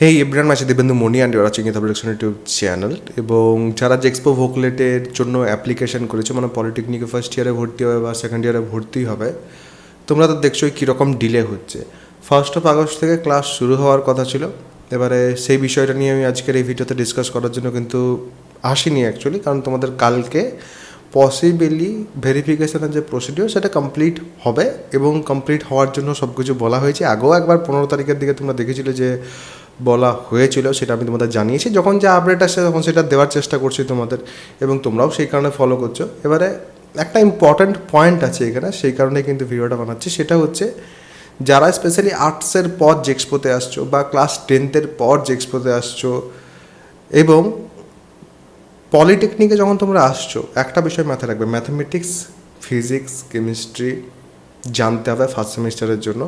Hey everyone, my Dibendu Moni and you are watching information YouTube channel. এবং যারা জেক্সপো ভোকলেটের জন্য application করেছে, মানে পলিটেকনিকে ফার্স্ট ইয়ারে ভর্তি হবে বা সেকেন্ড ইয়ারে ভর্তি হবে, তোমরা তো দেখছোই কীরকম ডিলে হচ্ছে। 1 আগস্ট থেকে ক্লাস শুরু হওয়ার কথা ছিল। এবারে সেই বিষয়টা নিয়ে আমি আজকের এই ভিডিওতে ডিসকাস করার জন্য কিন্তু আসিনি অ্যাকচুয়ালি, কারণ তোমাদের কালকে পসিবলি ভেরিফিকেশনের যে প্রসিডিওর সেটা কমপ্লিট হবে এবং কমপ্লিট হওয়ার জন্য সব কিছু বলা হয়েছে। আগেও একবার 15 তারিখের দিকে তোমরা দেখেছিলে যে বলা হয়েছিল, সেটা আমি তোমাদের জানিয়েছি। যখন যা আপডেট আসছে তখন সেটা দেওয়ার চেষ্টা করছি তোমাদের, এবং তোমরাও সেই কারণে ফলো করছো। এবারে একটা ইম্পর্ট্যান্ট পয়েন্ট আছে এখানে, সেই কারণে কিন্তু ভিডিওটা বানাচ্ছি। সেটা হচ্ছে যারা স্পেশালি আর্টসের পর জেক্সপোতে আসছো বা ক্লাস 10th পর জেক্সপোতে আসছো এবং পলিটেকনিকে যখন তোমরা আসছো, একটা বিষয় মাথায় রাখবে, ম্যাথামেটিক্স, ফিজিক্স, কেমিস্ট্রি জানতে হবে ফার্স্ট সেমিস্টারের জন্য।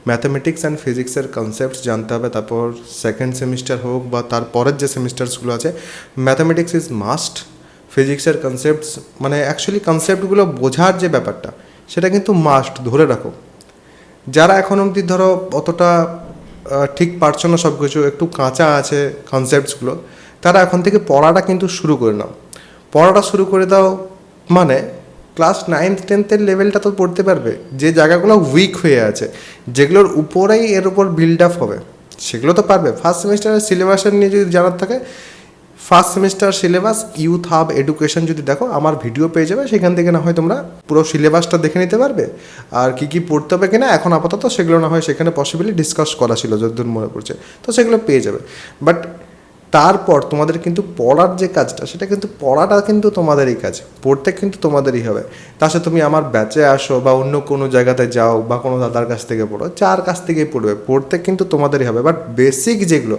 ম্যাথামেটিক্স অ্যান্ড ফিজিক্সের কনসেপ্টস জানতে হবে। তারপর সেকেন্ড সেমিস্টার হোক বা তারপরের যে সেমিস্টারসগুলো আছে, ম্যাথামেটিক্স ইজ মাস্ট। ফিজিক্সের কনসেপ্টস, মানে অ্যাকচুয়ালি কনসেপ্টগুলো বোঝার যে ব্যাপারটা, সেটা কিন্তু মাস্ট, ধরে রাখো। যারা এখন অবধি ধরো অতটা ঠিক পারছো না, সব কিছু একটু কাঁচা আছে কনসেপ্টসগুলো, তারা এখন থেকে পড়াটা কিন্তু শুরু করে নাও। পড়াটা শুরু করে দাও, মানে ক্লাস 9th-10th লেভেলটা তো পড়তে পারবে। যে জায়গাগুলো উইক হয়ে আছে, যেগুলোর উপরেই এর উপর বিল্ড আপ হবে, সেগুলো তো পারবে। ফার্স্ট সেমিস্টারের সিলেবাসের নিয়ে যদি জানার থাকে, first semester syllabus youth hub education যদি দেখো, আমার ভিডিও পেয়ে যাবে, সেখান থেকে না হয় তোমরা পুরো সিলেবাসটা দেখে নিতে পারবে। আর কী কী পড়তে হবে কিনা এখন আপাতত সেগুলো না হয় সেখানে পসিবলি ডিসকাস করা ছিল যতদূর মনে পড়ছে, তো সেগুলো পেয়ে যাবে। বাট তারপর তোমাদের কিন্তু পড়ার যে কাজটা, সেটা কিন্তু পড়াটা কিন্তু তোমাদেরই কাজ, পড়তে কিন্তু তোমাদেরই হবে। তার সাথে তুমি আমার ব্যাচে আসো বা অন্য কোনো জায়গাতে যাও বা কোনো দাদার কাছ থেকে পড়ো, যার কাছ থেকেই পড়বে, পড়তে কিন্তু তোমাদেরই হবে। বাট বেসিক যেগুলো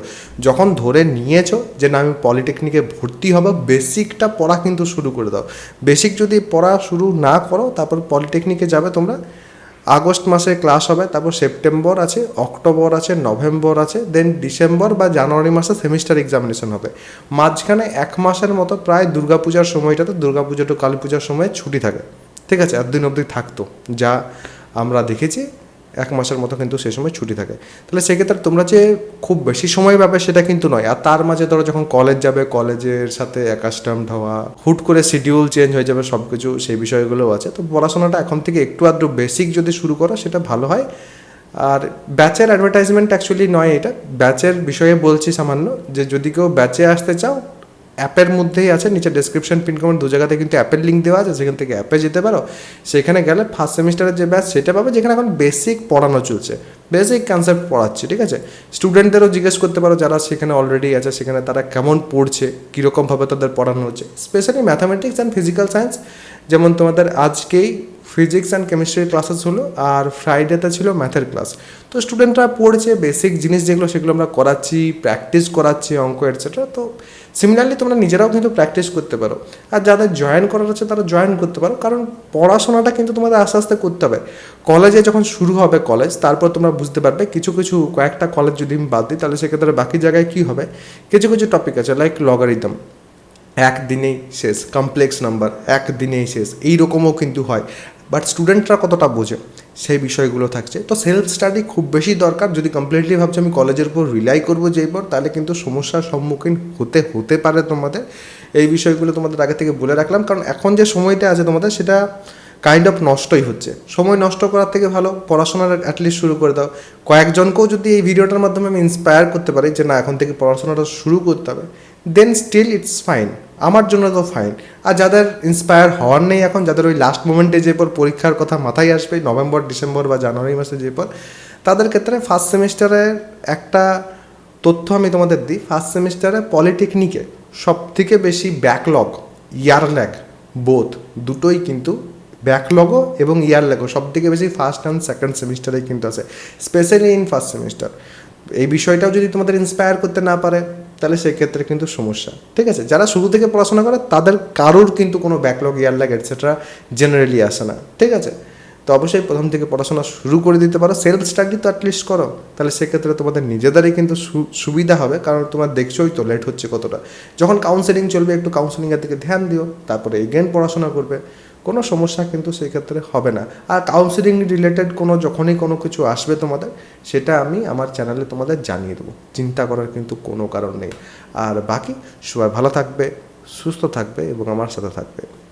যখন ধরে নিয়েছো যে না আমি পলিটেকনিকে ভর্তি হবো, বেসিকটা পড়া কিন্তু শুরু করে দাও। বেসিক যদি পড়া শুরু না করো, তারপর পলিটেকনিকে যাবে তোমরা। আগস্ট মাসে ক্লাস হবে, তারপর সেপ্টেম্বর আছে, অক্টোবর আছে, নভেম্বর আছে, দেন ডিসেম্বর বা জানুয়ারি মাসে সেমিস্টার এক্সামিনেশন হবে। মাঝখানে 1 মাসের মতো প্রায় দুর্গাপূজার সময়টাতে, দুর্গাপূজা টু কালী পূজার সময় ছুটি থাকে, ঠিক আছে? এতদিন অবধি থাকতো, যা আমরা দেখেছি 1 মাসের মতো কিন্তু সেই সময় ছুটি থাকে। তাহলে সেক্ষেত্রে তোমরা যে খুব বেশি সময় পাবে সেটা কিন্তু নয়। আর তার মাঝে ধরো যখন কলেজ যাবে, কলেজের সাথে অ্যাকাস্টামড হওয়া, হুট করে শিডিউল চেঞ্জ হয়ে যাবে, সব কিছু সেই বিষয়গুলোও আছে। তো পড়াশোনাটা এখন থেকে একটু আধটু বেসিক যদি শুরু করো, সেটা ভালো হয়। আর ব্যাচের অ্যাডভার্টাইজমেন্ট অ্যাকচুয়ালি নয় এটা, ব্যাচের বিষয়ে বলছি সামান্য, যে যদি কেউ ব্যাচে আসতে চাও, অ্যাপের মধ্যেই আছে, নিচে ডেসক্রিপশন পিন কমেন্ট 2 জায়গাতে কিন্তু অ্যাপের লিঙ্ক দেওয়া আছে, সেখান থেকে অ্যাপে যেতে পারো। সেখানে গেলে ফার্স্ট সেমিস্টারের যে ব্যাচ সেটা পাবে, যেখানে এখন বেসিক পড়ানো চলছে, বেসিক কনসেপ্ট পড়াচ্ছি, ঠিক আছে? স্টুডেন্টদেরও জিজ্ঞেস করতে পারো যারা সেখানে অলরেডি আছে, সেখানে তারা কেমন পড়ছে, কীরকমভাবে তাদের পড়ানো হচ্ছে। Specially mathematics and physical science, যেমন তোমাদের আজকেই ফিজিক্স অ্যান্ড কেমিস্ট্রির ক্লাসেস হলো, আর ফ্রাইডেতে ছিল ম্যাথের ক্লাস। তো স্টুডেন্টরা পড়ছে, বেসিক জিনিস যেগুলো সেগুলো আমরা করাচ্ছি, প্র্যাকটিস করাচ্ছি, অঙ্ক এটসেট্রা। তো সিমিলারলি তোমরা নিজেরাও কিন্তু প্র্যাকটিস করতে পারো। আর যাদের জয়েন করার আছে তারা জয়েন করতে পারো, কারণ পড়াশোনাটা কিন্তু তোমাদের আস্তে আস্তে করতে হবে। কলেজে যখন শুরু হবে কলেজ, তারপর তোমরা বুঝতে পারবে কিছু কিছু কয়েকটা কলেজ যদি আমি বাদ দিই, তাহলে সেক্ষেত্রে বাকি জায়গায় কী হবে, কিছু কিছু টপিক আছে লাইক লগারিদম, একদিনেই শেষ, কমপ্লেক্স নাম্বার একদিনেই শেষ, এইরকমও কিন্তু হয়। বাট স্টুডেন্টরা কতটা বোঝে সেই বিষয়গুলো থাকছে। তো সেলফ স্টাডি খুব বেশি দরকার। যদি কমপ্লিটলি ভাবছো আমি কলেজের উপর রিলাই করবো যেই পর, তাহলে কিন্তু সমস্যার সম্মুখীন হতে পারে তোমাদের। এই বিষয়গুলো তোমাদের আগে থেকে বলে রাখলাম, কারণ এখন যে সময়টা আছে তোমাদের, সেটা কাইন্ড অফ নষ্টই হচ্ছে। সময় নষ্ট করার থেকে ভালো পড়াশোনার অ্যাটলিস্ট শুরু করে দাও। কয়েকজনকেও যদি এই ভিডিওটার মাধ্যমে আমি ইন্সপায়ার করতে পারি যে না এখন থেকে পড়াশোনাটা শুরু করতে হবে, দেন স্টিল ইটস ফাইন, আমার জন্য তো ফাইন। আর যাদের ইন্সপায়ার হওয়ার নেই এখন, যাদের ওই লাস্ট মোমেন্টে যে পর পরীক্ষার কথা মাথায় আসবে নভেম্বর, ডিসেম্বর বা জানুয়ারি মাসে যে পর, তাদের ক্ষেত্রে ফার্স্ট সেমিস্টারের একটা তথ্য আমি তোমাদের দিই। ফার্স্ট সেমিস্টারে পলিটেকনিকে সব থেকে বেশি ব্যাকলগ, ইয়ার ল্যাগ, বোথ দুটোই কিন্তু, ব্যাকলগও এবং ইয়ার ল্যাগও সব থেকে বেশি ফার্স্ট অ্যান্ড সেকেন্ড সেমিস্টারেই কিন্তু আছে, স্পেশালি ইন ফার্স্ট সেমিস্টার। এই বিষয়টাও যদি তোমাদের ইন্সপায়ার করতে না পারে, তাহলে সেক্ষেত্রে কিন্তু সমস্যা, ঠিক আছে? যারা শুরু থেকে পড়াশোনা করে তাদের কারোর কিন্তু কোনো ব্যাকলগ, ইয়ার ল্যাগ এটসেট্রা জেনারেলি আসে না, ঠিক আছে? তো অবশ্যই প্রথম থেকে পড়াশোনা শুরু করে দিতে পারো, সেলফ স্টাডি তো অ্যাটলিস্ট করো, তাহলে সেক্ষেত্রে তোমাদের নিজেদেরই কিন্তু সুবিধা হবে। কারণ তোমার দেখছোই তো লেট হচ্ছে কতটা। যখন কাউন্সেলিং চলবে, একটু কাউন্সেলিংয়ের দিকে ধ্যান দিও, তারপরে এগেন পড়াশোনা করবে। কোনো সমস্যা কিন্তু সেক্ষেত্রে হবে না। আর কাউন্সিলিং রিলেটেড যখনই কোনো কিছু আসবে তোমাদের, সেটা আমি আমার চ্যানেলে তোমাদের জানিয়ে দেবো, চিন্তা করার কিন্তু কোনো কারণ নেই। আর বাকি সবাই ভালো থাকবে, সুস্থ থাকবে এবং আমার সাথে থাকবে।